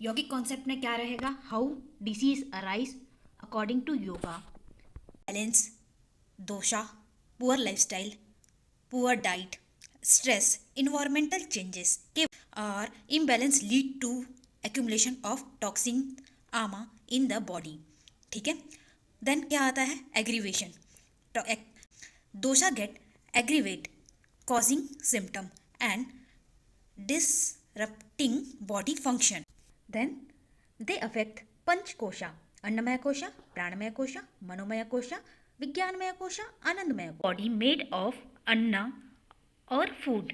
यौगिक कॉन्सेप्ट में क्या रहेगा? How disease arise according to yoga. Balance, dosha, poor lifestyle, poor diet, stress, environmental changes के और imbalance lead to accumulation of toxin ama in the body. ठीक है। देन क्या आता है? Aggravation. Dosha get aggravate causing symptom and disrupting body function. Then they affect pancha kosha, annamaya kosha, प्राणमय कोशा, मनोमय कोशा, विज्ञानमय कोशा, आनंदमय body made of anna और food.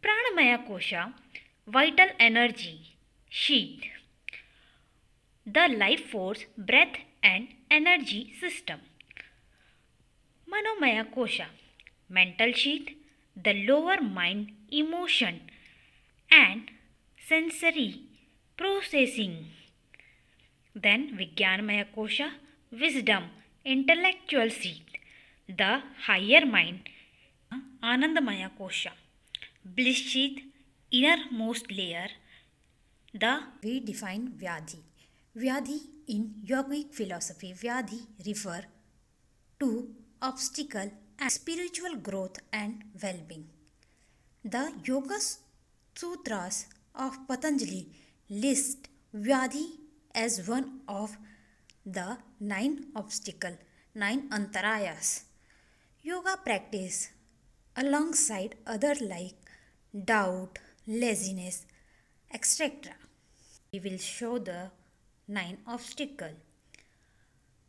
Pranamaya kosha vital energy sheath, the life force, breath and energy system. Manomaya kosha mental sheath, the lower mind, emotion and sensory processing. Then Vijnanamaya Kosha, wisdom, intellectual sheath, the higher mind. Anandamaya Kosha, bliss sheath, innermost layer. We define Vyadhi. Vyadhi in yogic philosophy, Vyadhi refer to obstacle and spiritual growth and well-being. The Yoga Sutras of Patanjali list Vyadhi as one of the 9 obstacles, 9 antarayas. Yoga practice alongside other like doubt, laziness, etc. We will show the 9 obstacles.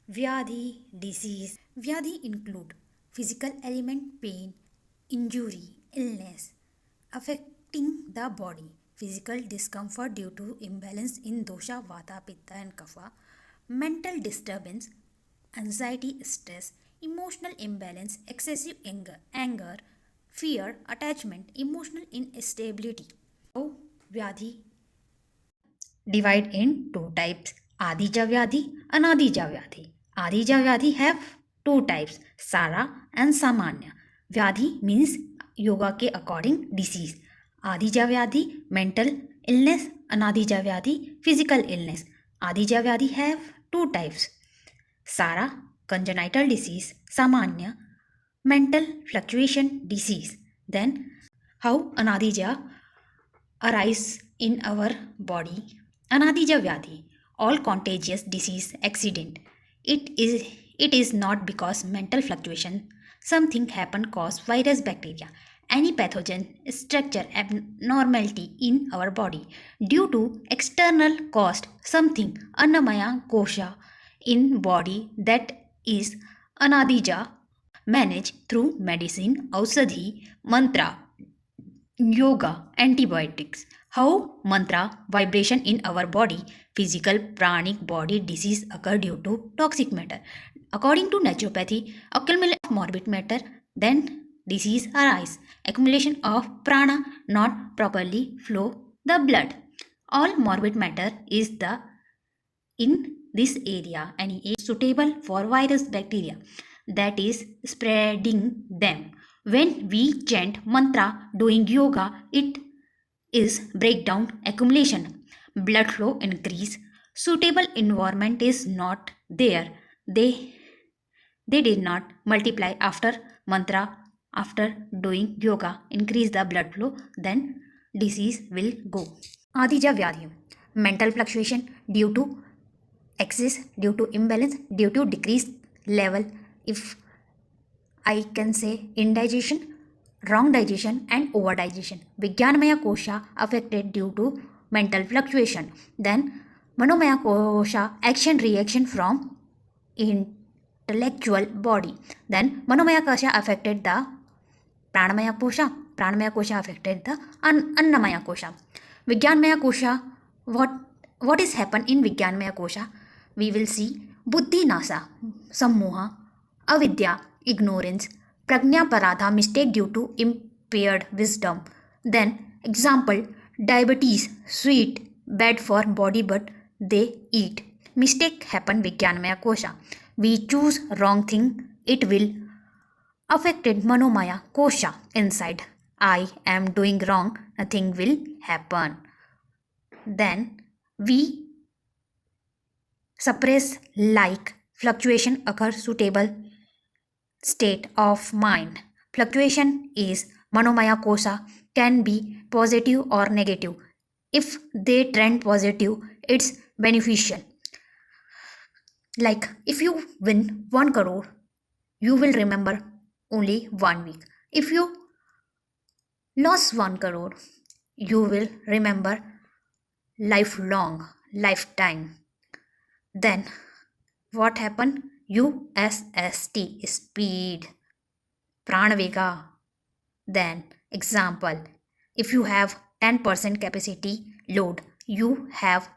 Vyadhi, disease. Vyadhi include physical element, pain, injury, illness affecting the body, physical discomfort due to imbalance in dosha, vata, pitta and kapha, mental disturbance, anxiety, stress, emotional imbalance, excessive anger, fear, attachment, emotional instability. So, Vyadhi divide in 2 types, Adija Vyadhi, Anadija Vyadhi. Adija Vyadhi have 2 types, Sara and Samanya. Vyadhi means yoga के according disease. Adija Vyadhi mental illness, Anadija Vyadhi physical illness. Adija Vyadhi have 2 types, Sara congenital disease, Samanya mental fluctuation disease. Then how Anadija arise in our body? Anadija Vyadhi, all contagious disease accident. It is not because mental fluctuation, something happen cause virus, bacteria, any pathogen structure abnormality in our body due to external cause, something annamaya kosha in body, that is anadija, managed through medicine, ausadhi, mantra, yoga, antibiotics. How mantra vibration in our body, physical pranic body disease occur due to toxic matter. According to naturopathy, accumulation of morbid matter, then disease arise. Accumulation of prana not properly flow the blood. All morbid matter is the in this area, any age suitable for virus, bacteria that is spreading them. When we chant mantra doing yoga, it is breakdown accumulation, blood flow increase, suitable environment is not there, they did not multiply after mantra, after doing yoga increase the blood flow, then disease will go. Adija Vyadhi, mental fluctuation due to excess, due to imbalance, due to decreased level, if I can say indigestion, wrong digestion and over digestion. Vijnanamaya kosha affected due to mental fluctuation. Then Manomaya kosha action reaction from intellectual body. Then Manomaya kosha affected the Pranamaya kosha. Pranamaya kosha affected the Annamaya kosha. Vijnanamaya kosha, what is happen in Vijnanamaya kosha? We will see buddhi nasa, sammoha, avidya, ignorance, prajna paradha, mistake due to impaired wisdom. Then example, diabetes, sweet, bad for body but they eat. Mistake happen Vijnanamaya kosha. We choose wrong thing, it will affected Manomaya kosha inside. I am doing wrong, nothing will happen. Then we suppress like fluctuation occur suitable state of mind. Fluctuation is manomaya kosa can be positive or negative. If they trend positive, it's beneficial. Like if you win 1 crore, you will remember only 1 week. If you lost 1 crore, you will remember lifelong, lifetime. Then what happened? USST speed, pranavega. Then example, if you have 10% capacity load, you have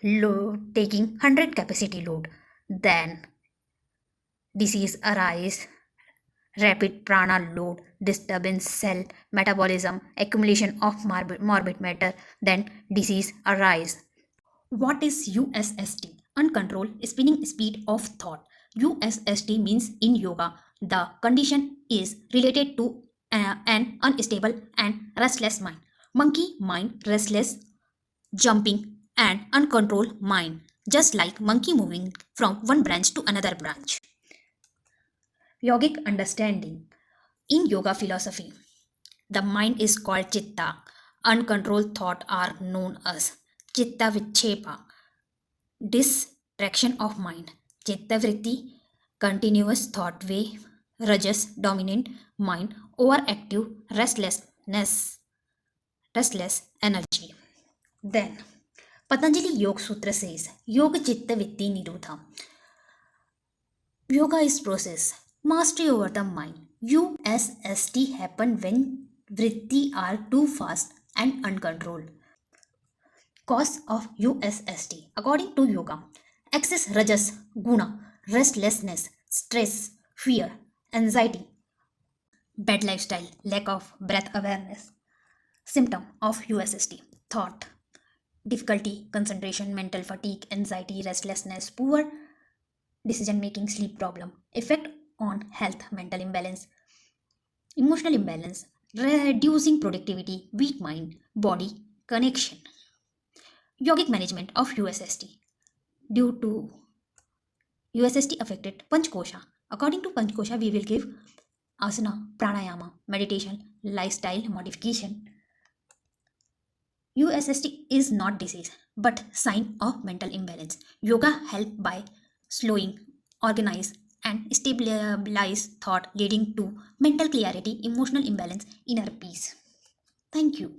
load taking 100 capacity load. Then disease arise, rapid prana load, disturbance cell metabolism, accumulation of morbid matter, then disease arise. What is USST? Uncontrolled spinning speed of thought. USST means in yoga, the condition is related to an unstable and restless mind. Monkey mind, restless, jumping, and uncontrolled mind, just like monkey moving from one branch to another branch. Yogic understanding. In yoga philosophy, the mind is called chitta. Uncontrolled thought are known as chitta vichepa, distraction of mind. Chitta vritti, continuous thought way. Rajas, dominant mind. Overactive, restless energy. Then, Patanjali Yoga Sutra says, Yoga Chitta Vitti Nirodha. Yoga is process, mastery over the mind. USST happen when vritti are too fast and uncontrolled. Cause of USST. According to yoga, excess rajas, guna, restlessness, stress, fear, anxiety, bad lifestyle, lack of breath awareness. Symptom of USST. Thought, difficulty, concentration, mental fatigue, anxiety, restlessness, poor decision making, sleep problem. Effect on health, mental imbalance, emotional imbalance, reducing productivity, weak mind, body connection. Yogic management of USST. Due to USST affected Panchkosha. According to Panchkosha, we will give asana, pranayama, meditation, lifestyle modification. USST is not disease but sign of mental imbalance. Yoga help by slowing, organize and stabilize thought leading to mental clarity, emotional imbalance, inner peace. Thank you.